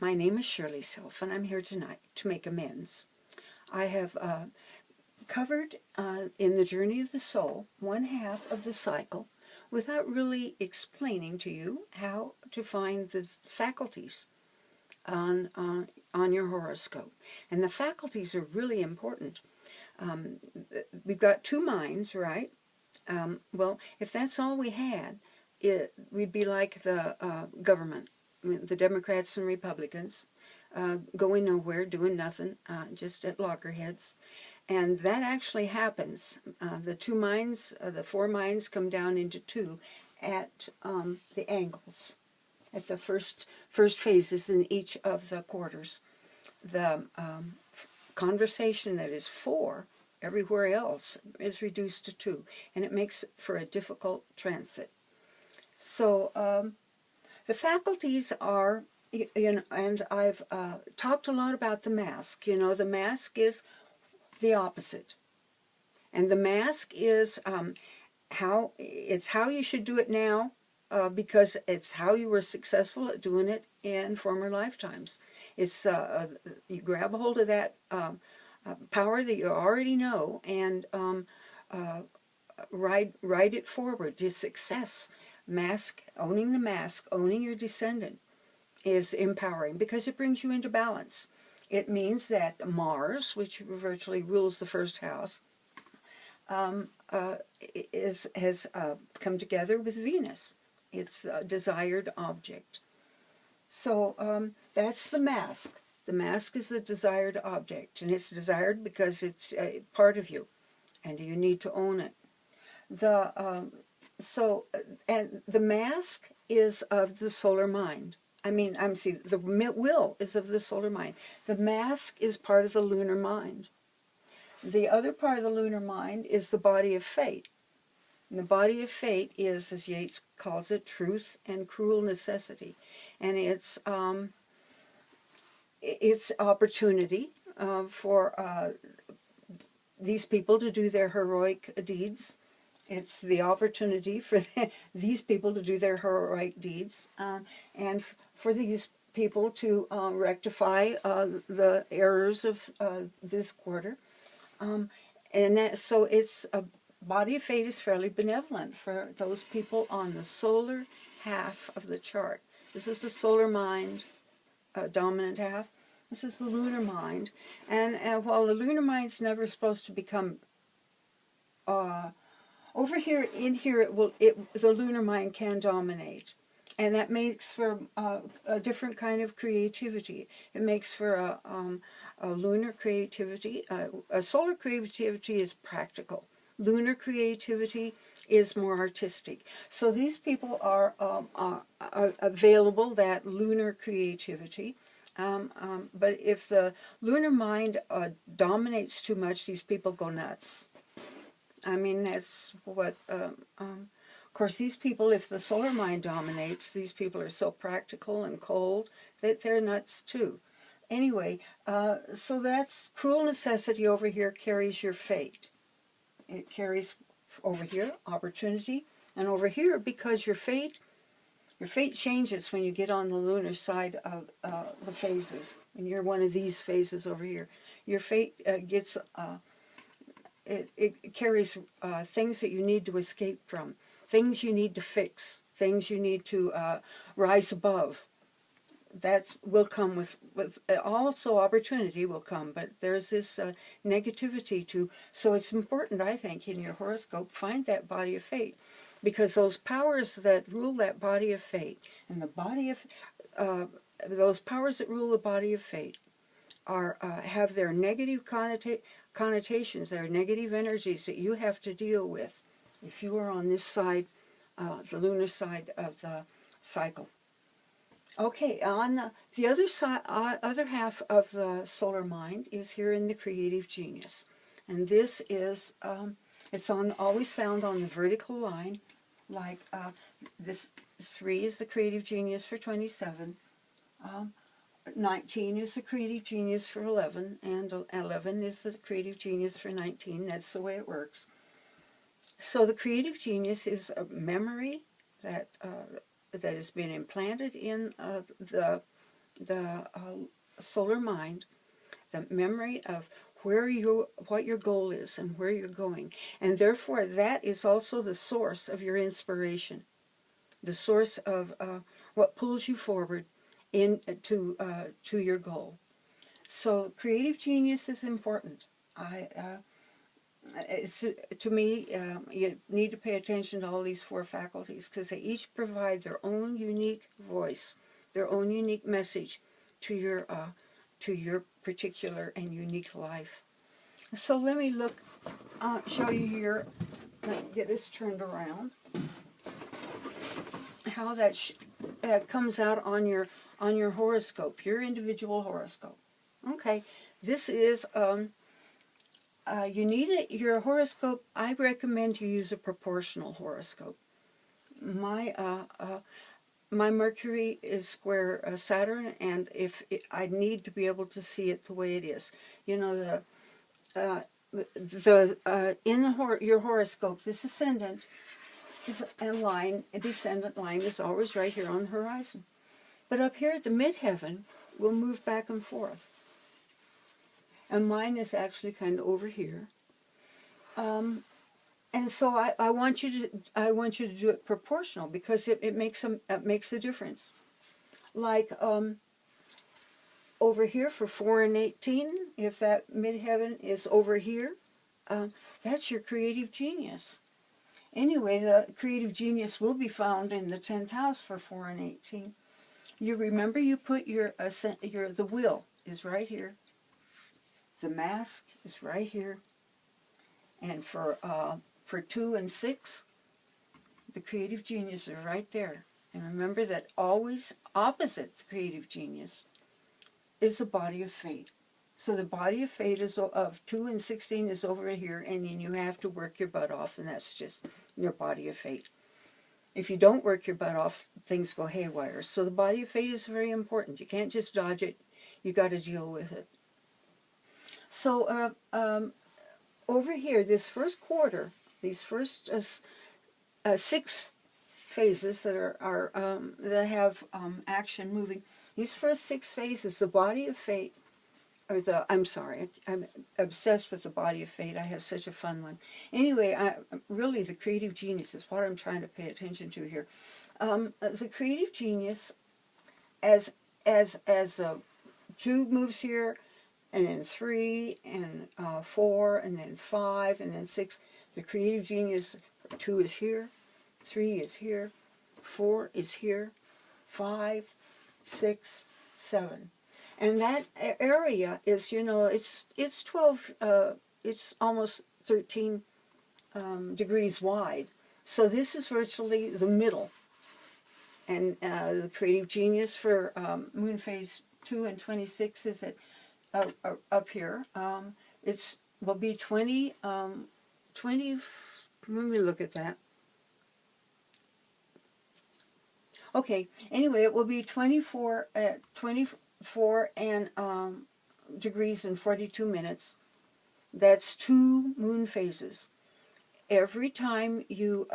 My name is Shirley Self, and I'm here tonight to make amends. I have covered in the journey of the soul one half of the cycle without really explaining to you how to find the faculties on your horoscope. And the faculties are really important. We've got two minds, right? Well, if that's all we had, we'd be like the government, the Democrats and Republicans, going nowhere, doing nothing, just at loggerheads. And that actually happens. The two minds, the four minds come down into two at the angles, at the first phases in each of the quarters. The conversation that is four everywhere else is reduced to two, and it makes for a difficult transit. So the faculties are, and I've talked a lot about the mask. You know, the mask is the opposite, and the mask is how you should do it now, because it's how you were successful at doing it in former lifetimes. It's you grab a hold of that power that you already know and ride it forward to success. Owning the mask, owning your descendant is empowering because it brings you into balance. It means that Mars, which virtually rules the first house, has come together with Venus, its desired object. So that's the mask. The mask is the desired object, and it's desired because it's part of you, and you need to own it. And the mask is of the solar mind. The will is of the solar mind. The mask is part of the lunar mind. The other part of the lunar mind is the body of fate. And the body of fate is, as Yeats calls it, truth and cruel necessity. And it's opportunity for these people to do their heroic deeds. It's the opportunity for these people to do their heroic deeds, and for these people to rectify the errors of this quarter. So it's a body of fate is fairly benevolent for those people on the solar half of the chart. This is the solar mind, dominant half. This is the lunar mind, and while the lunar mind's never supposed to become over here, in here, the lunar mind can dominate, and that makes for a different kind of creativity. It makes for a lunar creativity. A solar creativity is practical. Lunar creativity is more artistic. So these people are available, that lunar creativity. But if the lunar mind dominates too much, these people go nuts. That's what, of course, these people, if the solar mind dominates, these people are so practical and cold that they're nuts too. Anyway, so that's cruel necessity over here carries your fate. It carries over here opportunity, and over here, because your fate changes when you get on the lunar side of the phases, and you're one of these phases over here. Your fate gets... It carries things that you need to escape from, things you need to fix, things you need to rise above. That will come with also opportunity will come, but there's this negativity too. So it's important, I think, in your horoscope, find that body of fate, because those powers that rule that body of fate, and the body of those powers that rule the body of fate are have their negative connotations, their negative energies that you have to deal with if you are on this side, the lunar side of the cycle. Okay, on the other side, other half of the solar mind is here in the creative genius, and this is it's always found on the vertical line, like this 3 is the creative genius for 27. 19 is the creative genius for 11, and 11 is the creative genius for 19. That's the way it works. So the creative genius is a memory that has been implanted in the the solar mind, the memory of what your goal is and where you're going. And therefore, that is also the source of your inspiration, the source of what pulls you forward to your goal. So creative genius is important. It's to me, you need to pay attention to all these four faculties because they each provide their own unique voice, their own unique message to your particular and unique life. So let me show you here. Let me get this turned around. How that comes out on your horoscope, your individual horoscope. Okay, this is you need your horoscope. I recommend you use a proportional horoscope. My Mercury is square Saturn, and I need to be able to see it the way it is. You know, your horoscope, this ascendant is a descendant line is always right here on the horizon. But up here at the midheaven, we'll move back and forth. And mine is actually kind of over here. And so I want you to do it proportional because it makes the difference. Like over here for 4 and 18, if that midheaven is over here, that's your creative genius. Anyway, the creative genius will be found in the 10th house for 4 and 18. You remember you put the will is right here. The mask is right here. And for 2 and 6, the creative genius are right there. And remember that always opposite the creative genius is the body of fate. So the body of fate is of 2 and 16 is over here, and then you have to work your butt off, and that's just your body of fate. If you don't work your butt off, things go haywire. So the body of fate is very important. You can't just dodge it. You got to deal with it. So over here, this first quarter, these first 6 phases that have action moving. These first 6 phases, the body of fate, I'm obsessed with the body of fate. I have such a fun one. Anyway, really the creative genius is what I'm trying to pay attention to here. The creative genius, as 2 moves here, and then 3, and 4, and then 5, and then 6. The creative genius, 2 is here, 3 is here, 4 is here, 5, 6, 7. And that area is, it's 12, it's almost 13 degrees wide. So this is virtually the middle. And the creative genius for moon phase 2 and 26 is up here. Will be 20, let me look at that. Okay, anyway, it will be 24 and degrees and 42 minutes. That's 2 moon phases. Every time you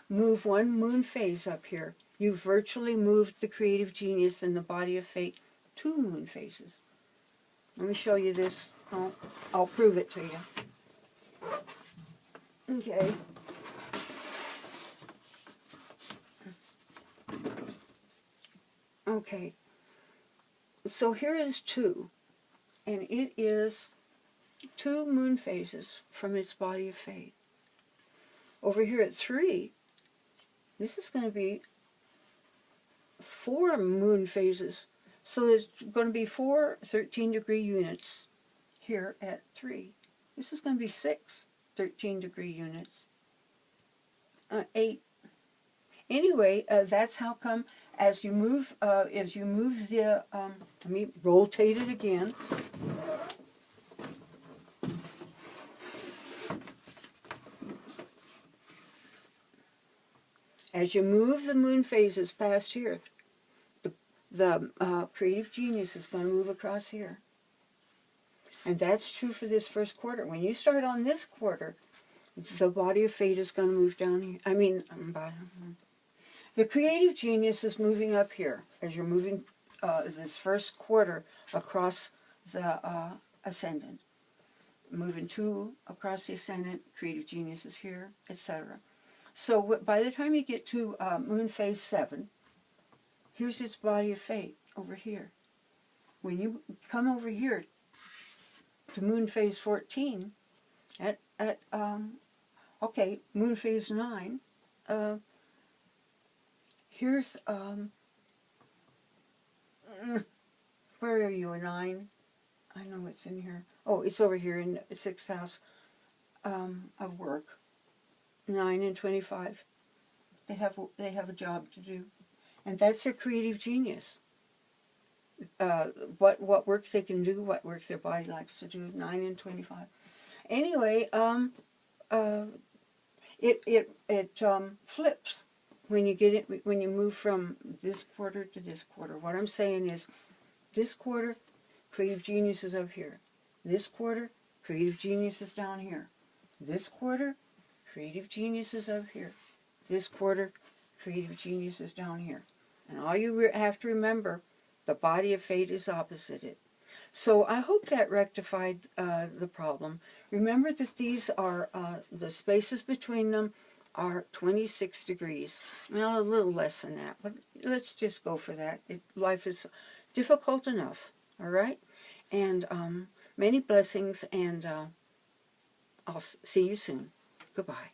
move 1 moon phase up here, you virtually moved the creative genius and the body of fate 2 moon phases. Let me show you this. I'll prove it to you. Okay. Okay. So here is 2, and it is 2 moon phases from its body of fate. Over here at 3, this is going to be 4 moon phases. So there's going to be 4 13-degree units here at 3. This is going to be 6 13-degree units. 8. Anyway, that's how come as you move the, let me rotate it again. As you move the moon phases past here, the creative genius is going to move across here. And that's true for this first quarter. When you start on this quarter, the body of fate is going to move down here. The creative genius is moving up here as you're moving this first quarter across the ascendant. Moving 2 across the ascendant, creative genius is here, etc. So by the time you get to moon phase 7, here's its body of fate over here. When you come over here to moon phase 14, okay, moon phase 9, here's, where are you, a 9? I know it's in here. Oh, it's over here in the 6th house of work. 9 and 25. They have a job to do, and that's their creative genius. What work they can do, what work their body likes to do. 9 and 25. Anyway, it flips when you get it, when you move from this quarter to this quarter. What I'm saying is, this quarter, creative genius is up here. This quarter, creative genius is down here. This quarter, creative genius is up here. This quarter, creative genius is down here. And all you have to remember, the body of fate is opposite it. So I hope that rectified the problem. Remember that these are, the spaces between them are 26 degrees. Well, a little less than that, but let's just go for that. Life is difficult enough, all right? And many blessings, and I'll see you soon. Goodbye.